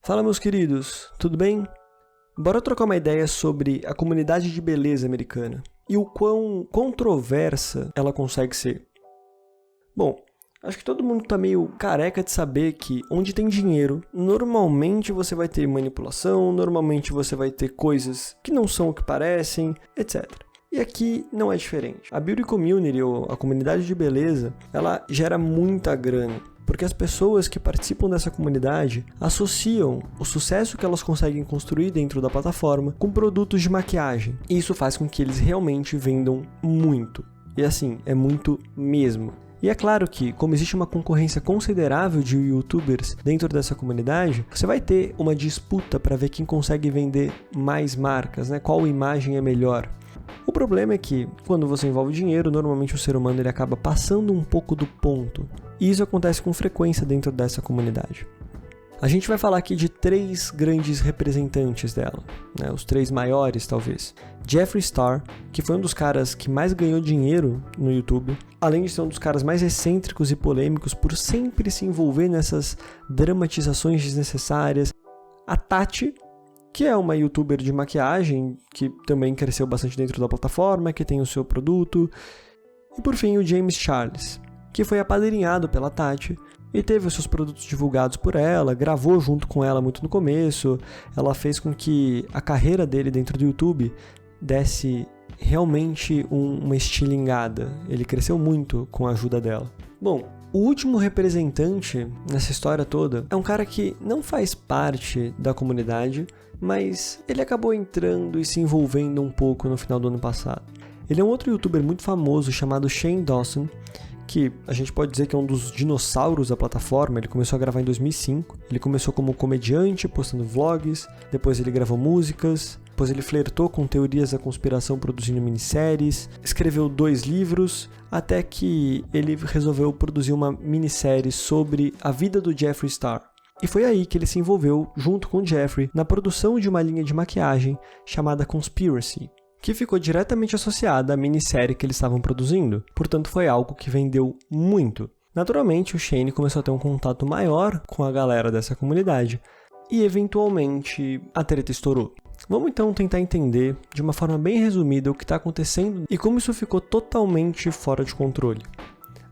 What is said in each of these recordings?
Fala, meus queridos, tudo bem? Bora trocar uma ideia sobre a comunidade de beleza americana e o quão controversa ela consegue ser. Bom, acho que todo mundo tá meio careca de saber que onde tem dinheiro, normalmente você vai ter manipulação, normalmente você vai ter coisas que não são o que parecem, etc. E aqui não é diferente. A beauty community, ou a comunidade de beleza, ela gera muita grana. Porque as pessoas que participam dessa comunidade associam o sucesso que elas conseguem construir dentro da plataforma com produtos de maquiagem. E isso faz com que eles realmente vendam muito. E assim, é muito mesmo. E é claro que, como existe uma concorrência considerável de youtubers dentro dessa comunidade, você vai ter uma disputa para ver quem consegue vender mais marcas, né? Qual imagem é melhor. O problema é que, quando você envolve dinheiro, normalmente o ser humano ele acaba passando um pouco do ponto. E isso acontece com frequência dentro dessa comunidade. A gente vai falar aqui de 3 grandes representantes dela, né? Os 3 maiores, talvez. Jeffree Star, que foi um dos caras que mais ganhou dinheiro no YouTube, além de ser um dos caras mais excêntricos e polêmicos por sempre se envolver nessas dramatizações desnecessárias. A Tati, que é uma youtuber de maquiagem, que também cresceu bastante dentro da plataforma, que tem o seu produto. E por fim, o James Charles, que foi apadrinhado pela Tati e teve os seus produtos divulgados por ela, gravou junto com ela muito no começo. Ela fez com que a carreira dele dentro do YouTube desse realmente uma estilingada. Ele cresceu muito com a ajuda dela. Bom, o último representante nessa história toda é um cara que não faz parte da comunidade, mas ele acabou entrando e se envolvendo um pouco no final do ano passado. Ele é um outro youtuber muito famoso chamado Shane Dawson, que a gente pode dizer que é um dos dinossauros da plataforma. Ele começou a gravar em 2005, ele começou como comediante, postando vlogs, depois ele gravou músicas, depois ele flertou com teorias da conspiração produzindo minisséries, escreveu 2 livros, até que ele resolveu produzir uma minissérie sobre a vida do Jeffree Star. E foi aí que ele se envolveu, junto com o Jeffree, na produção de uma linha de maquiagem chamada Conspiracy, que ficou diretamente associada à minissérie que eles estavam produzindo. Portanto, foi algo que vendeu muito. Naturalmente, o Shane começou a ter um contato maior com a galera dessa comunidade e, eventualmente, a treta estourou. Vamos então tentar entender, de uma forma bem resumida, o que está acontecendo e como isso ficou totalmente fora de controle.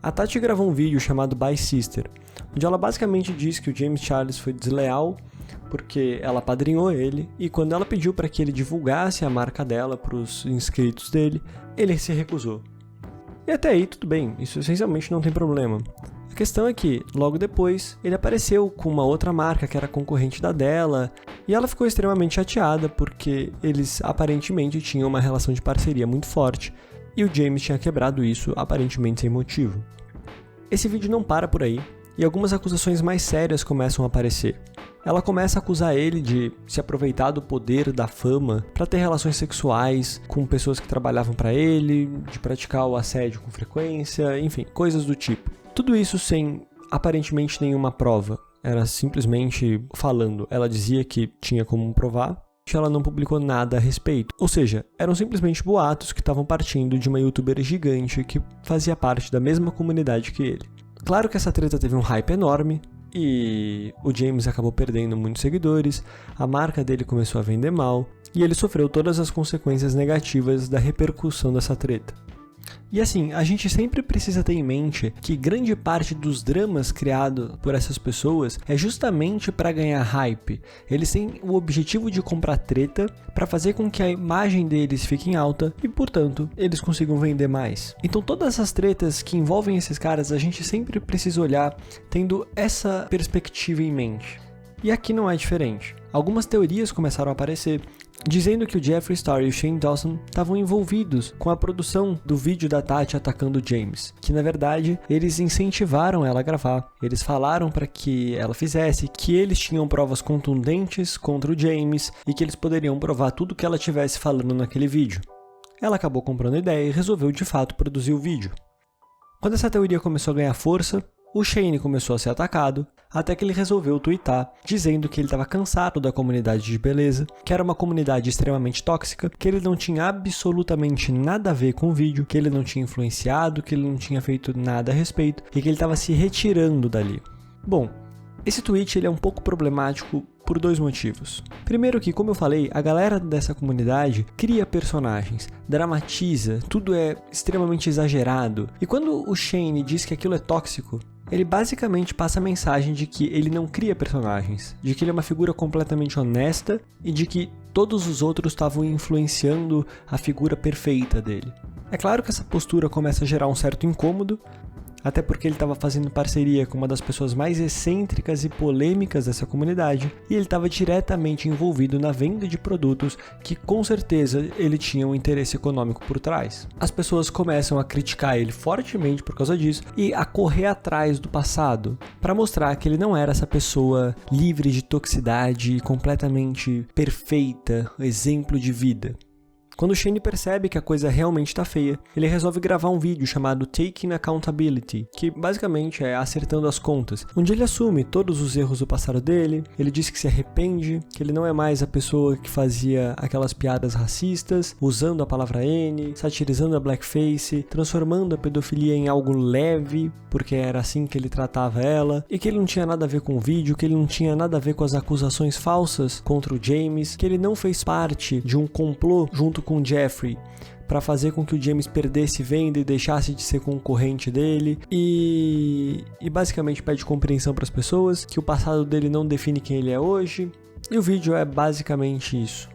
A Tati gravou um vídeo chamado Bye Sister, onde ela basicamente diz que o James Charles foi desleal porque ela apadrinhou ele, e quando ela pediu para que ele divulgasse a marca dela para os inscritos dele, ele se recusou. E até aí tudo bem, isso essencialmente não tem problema. A questão é que, logo depois, ele apareceu com uma outra marca que era concorrente da dela, e ela ficou extremamente chateada porque eles aparentemente tinham uma relação de parceria muito forte, e o James tinha quebrado isso aparentemente sem motivo. Esse vídeo não para por aí, e algumas acusações mais sérias começam a aparecer. Ela começa a acusar ele de se aproveitar do poder da fama para ter relações sexuais com pessoas que trabalhavam para ele, de praticar o assédio com frequência, enfim, coisas do tipo. Tudo isso sem aparentemente nenhuma prova. Era simplesmente falando. Ela dizia que tinha como provar, ela não publicou nada a respeito. Ou seja, eram simplesmente boatos que estavam partindo de uma youtuber gigante que fazia parte da mesma comunidade que ele. Claro que essa treta teve um hype enorme e o James acabou perdendo muitos seguidores, a marca dele começou a vender mal e ele sofreu todas as consequências negativas da repercussão dessa treta. E assim, a gente sempre precisa ter em mente que grande parte dos dramas criados por essas pessoas é justamente para ganhar hype. Eles têm o objetivo de comprar treta para fazer com que a imagem deles fique em alta e, portanto, eles consigam vender mais. Então todas essas tretas que envolvem esses caras, a gente sempre precisa olhar tendo essa perspectiva em mente. E aqui não é diferente. Algumas teorias começaram a aparecer, dizendo que o Jeffree Star e o Shane Dawson estavam envolvidos com a produção do vídeo da Tati atacando o James, que na verdade eles incentivaram ela a gravar, eles falaram para que ela fizesse, que eles tinham provas contundentes contra o James e que eles poderiam provar tudo que ela estivesse falando naquele vídeo. Ela acabou comprando a ideia e resolveu de fato produzir o vídeo. Quando essa teoria começou a ganhar força, o Shane começou a ser atacado, até que ele resolveu twittar, dizendo que ele estava cansado da comunidade de beleza, que era uma comunidade extremamente tóxica, que ele não tinha absolutamente nada a ver com o vídeo, que ele não tinha influenciado, que ele não tinha feito nada a respeito, e que ele estava se retirando dali. Bom, esse tweet ele é um pouco problemático por dois motivos. Primeiro que, como eu falei, a galera dessa comunidade cria personagens, dramatiza, tudo é extremamente exagerado. E quando o Shane diz que aquilo é tóxico, ele basicamente passa a mensagem de que ele não cria personagens, de que ele é uma figura completamente honesta e de que todos os outros estavam influenciando a figura perfeita dele. É claro que essa postura começa a gerar um certo incômodo, até porque ele estava fazendo parceria com uma das pessoas mais excêntricas e polêmicas dessa comunidade, e ele estava diretamente envolvido na venda de produtos que com certeza ele tinha um interesse econômico por trás. As pessoas começam a criticar ele fortemente por causa disso e a correr atrás do passado, para mostrar que ele não era essa pessoa livre de toxicidade, completamente perfeita, exemplo de vida. Quando o Shane percebe que a coisa realmente está feia, ele resolve gravar um vídeo chamado Taking Accountability, que basicamente é acertando as contas, onde ele assume todos os erros do passado dele, ele diz que se arrepende, que ele não é mais a pessoa que fazia aquelas piadas racistas, usando a palavra N, satirizando a blackface, transformando a pedofilia em algo leve, porque era assim que ele tratava ela, e que ele não tinha nada a ver com o vídeo, que ele não tinha nada a ver com as acusações falsas contra o James, que ele não fez parte de um complô junto com o Jeffrey para fazer com que o James perdesse venda e deixasse de ser concorrente dele e basicamente pede compreensão para as pessoas, que o passado dele não define quem ele é hoje, e o vídeo é basicamente isso.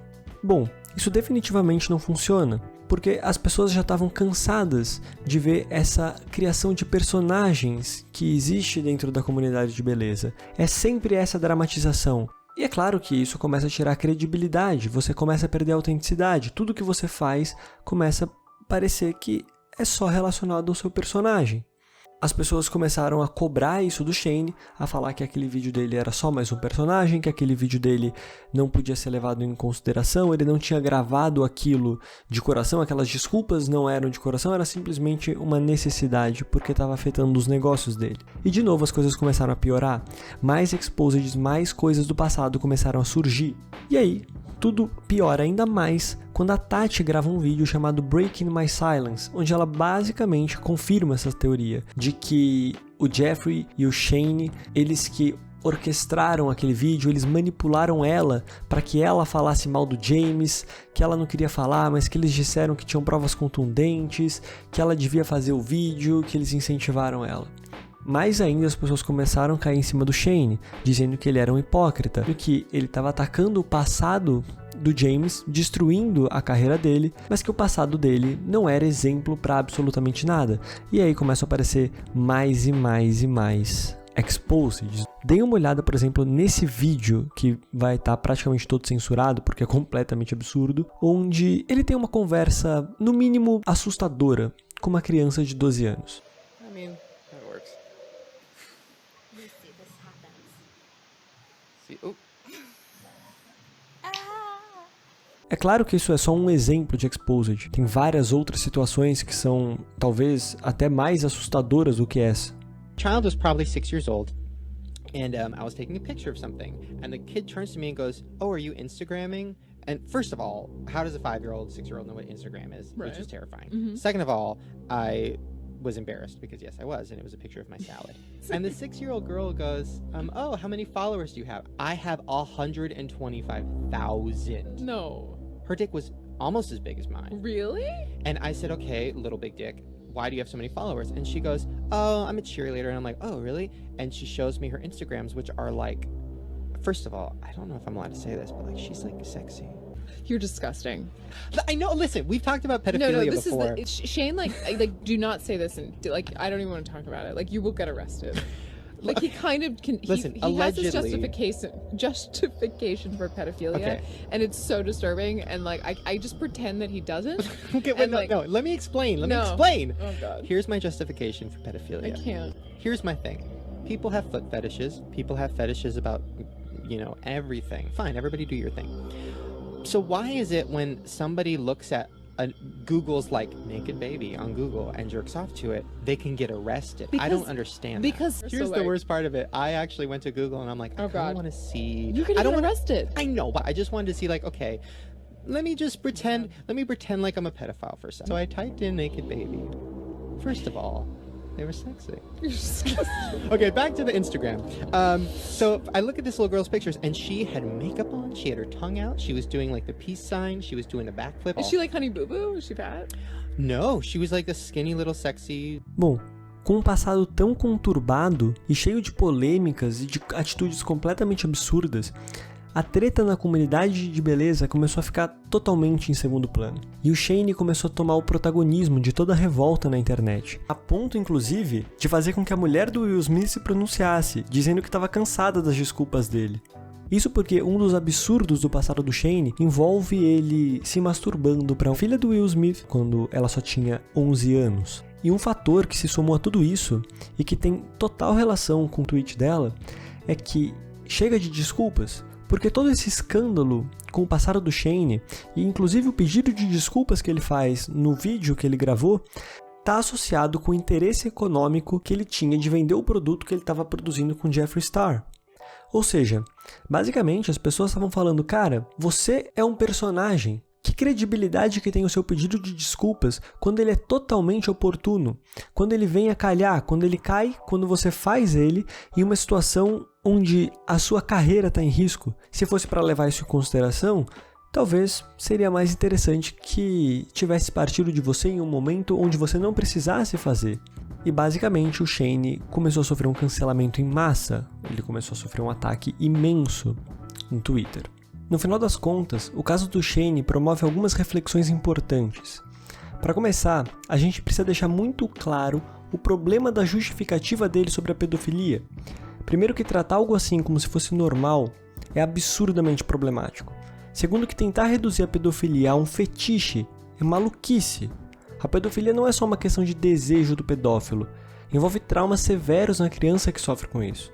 Bom, isso definitivamente não funciona, porque as pessoas já estavam cansadas de ver essa criação de personagens que existe dentro da comunidade de beleza. É sempre essa dramatização. E é claro que isso começa a tirar credibilidade, você começa a perder a autenticidade, tudo que você faz começa a parecer que é só relacionado ao seu personagem. As pessoas começaram a cobrar isso do Shane, a falar que aquele vídeo dele era só mais um personagem, que aquele vídeo dele não podia ser levado em consideração, ele não tinha gravado aquilo de coração, aquelas desculpas não eram de coração, era simplesmente uma necessidade, porque estava afetando os negócios dele. E de novo as coisas começaram a piorar, mais exposeds, mais coisas do passado começaram a surgir. E aí, tudo piora ainda mais quando a Tati grava um vídeo chamado Breaking My Silence, onde ela basicamente confirma essa teoria de que o Jeffrey e o Shane, eles que orquestraram aquele vídeo, eles manipularam ela para que ela falasse mal do James, que ela não queria falar, mas que eles disseram que tinham provas contundentes, que ela devia fazer o vídeo, que eles incentivaram ela. Mais ainda, as pessoas começaram a cair em cima do Shane, dizendo que ele era um hipócrita, que ele estava atacando o passado do James, destruindo a carreira dele, mas que o passado dele não era exemplo para absolutamente nada. E aí começam a aparecer mais e mais e mais exposed. Deem uma olhada, por exemplo, nesse vídeo, que vai estar praticamente todo censurado, porque é completamente absurdo, onde ele tem uma conversa, no mínimo, assustadora, com uma criança de 12 anos. É claro que isso é só um exemplo de exposed. Tem várias outras situações que são, talvez, até mais assustadoras do que essa. Child was probably 6 years old, and I was taking a picture of something, and the kid turns to me and goes, "Oh, are you Instagramming?" And first of all, how does a 5-year-old, 6-year-old know what Instagram is? Right. Which is terrifying. Second of all, I was embarrassed because yes, I was, and it was a picture of my salad. And the 6-year-old girl goes, "Oh, how many followers do you have?" I have 125,000. No. Her dick was almost as big as mine. Really? And I said, "Okay, little big dick, why do you have so many followers?" And she goes, "Oh, I'm a cheerleader." And I'm like, "Oh, really?" And she shows me her Instagrams, which are like, first of all, I don't know if I'm allowed to say this, but like, she's like sexy. You're disgusting. I know, listen, we've talked about pedophilia this before. Is Shane, like, do not say this, and like, I don't even want to talk about it. Like, you will get arrested. Like, he kind of can. Listen, he allegedly, has this justification for pedophilia, okay, and it's so disturbing. And like, I just pretend that he doesn't. Okay, wait, no. Let me explain. Let me explain. Oh God. Here's my justification for pedophilia. I can't. Here's my thing. People have foot fetishes. People have fetishes about, you know, everything. Fine, everybody do your thing. So why is it when somebody looks at Google's like naked baby on Google and jerks off to it, they can get arrested? I don't understand because that. Here's the worst part of it. I actually went to Google and I'm like, I don't want to see. You could get arrested. I know, but I just wanted to see, like, okay, let me pretend like I'm a pedophile for a second. So I typed in naked baby. First of all, They were sexy. Okay, back to the Instagram. So I look at this little girl's pictures, and she had makeup on. She had her tongue out. She was doing like the peace sign. She was doing a backflip. Is she like Honey Boo Boo? Is she fat? No, she was like the skinny little sexy. Bom, com um passado tão conturbado e cheio de polêmicas e de atitudes completamente absurdas, a treta na comunidade de beleza começou a ficar totalmente em segundo plano. E o Shane começou a tomar o protagonismo de toda a revolta na internet. A ponto, inclusive, de fazer com que a mulher do Will Smith se pronunciasse, dizendo que estava cansada das desculpas dele. Isso porque um dos absurdos do passado do Shane envolve ele se masturbando para a filha do Will Smith quando ela só tinha 11 anos. E um fator que se somou a tudo isso, e que tem total relação com o tweet dela, é que chega de desculpas, porque todo esse escândalo com o passado do Shane, e inclusive o pedido de desculpas que ele faz no vídeo que ele gravou, está associado com o interesse econômico que ele tinha de vender o produto que ele estava produzindo com Jeffree Star. Ou seja, basicamente as pessoas estavam falando, cara, você é um personagem. Que credibilidade que tem o seu pedido de desculpas quando ele é totalmente oportuno, quando ele vem a calhar, quando ele cai, quando você faz ele em uma situação onde a sua carreira está em risco. Se fosse para levar isso em consideração, talvez seria mais interessante que tivesse partido de você em um momento onde você não precisasse fazer. E basicamente o Shane começou a sofrer um cancelamento em massa, ele começou a sofrer um ataque imenso no Twitter. No final das contas, o caso do Shane promove algumas reflexões importantes. Para começar, a gente precisa deixar muito claro o problema da justificativa dele sobre a pedofilia. Primeiro que tratar algo assim como se fosse normal é absurdamente problemático. Segundo que tentar reduzir a pedofilia a um fetiche é maluquice. A pedofilia não é só uma questão de desejo do pedófilo, envolve traumas severos na criança que sofre com isso.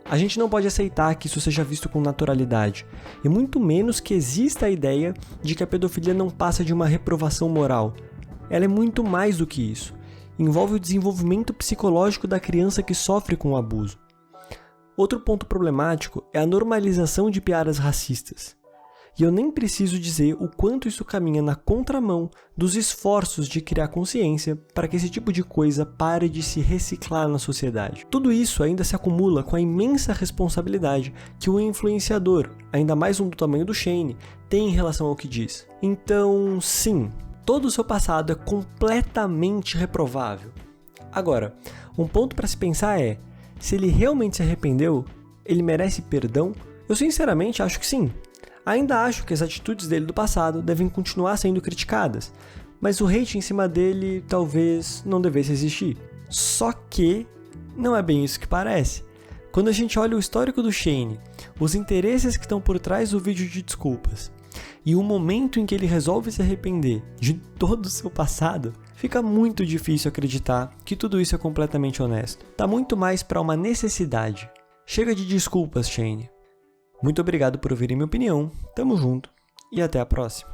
A gente não pode aceitar que isso seja visto com naturalidade, e muito menos que exista a ideia de que a pedofilia não passa de uma reprovação moral. Ela é muito mais do que isso. Envolve o desenvolvimento psicológico da criança que sofre com o abuso. Outro ponto problemático é a normalização de piadas racistas. E eu nem preciso dizer o quanto isso caminha na contramão dos esforços de criar consciência para que esse tipo de coisa pare de se reciclar na sociedade. Tudo isso ainda se acumula com a imensa responsabilidade que o influenciador, ainda mais um do tamanho do Shane, tem em relação ao que diz. Então, sim, todo o seu passado é completamente reprovável. Agora, um ponto para se pensar é, se ele realmente se arrependeu, ele merece perdão? Eu sinceramente acho que sim. Ainda acho que as atitudes dele do passado devem continuar sendo criticadas, mas o hate em cima dele talvez não devesse existir. Só que não é bem isso que parece. Quando a gente olha o histórico do Shane, os interesses que estão por trás do vídeo de desculpas, e o momento em que ele resolve se arrepender de todo o seu passado, fica muito difícil acreditar que tudo isso é completamente honesto. Tá muito mais para uma necessidade. Chega de desculpas, Shane. Muito obrigado por ouvirem minha opinião, tamo junto e até a próxima.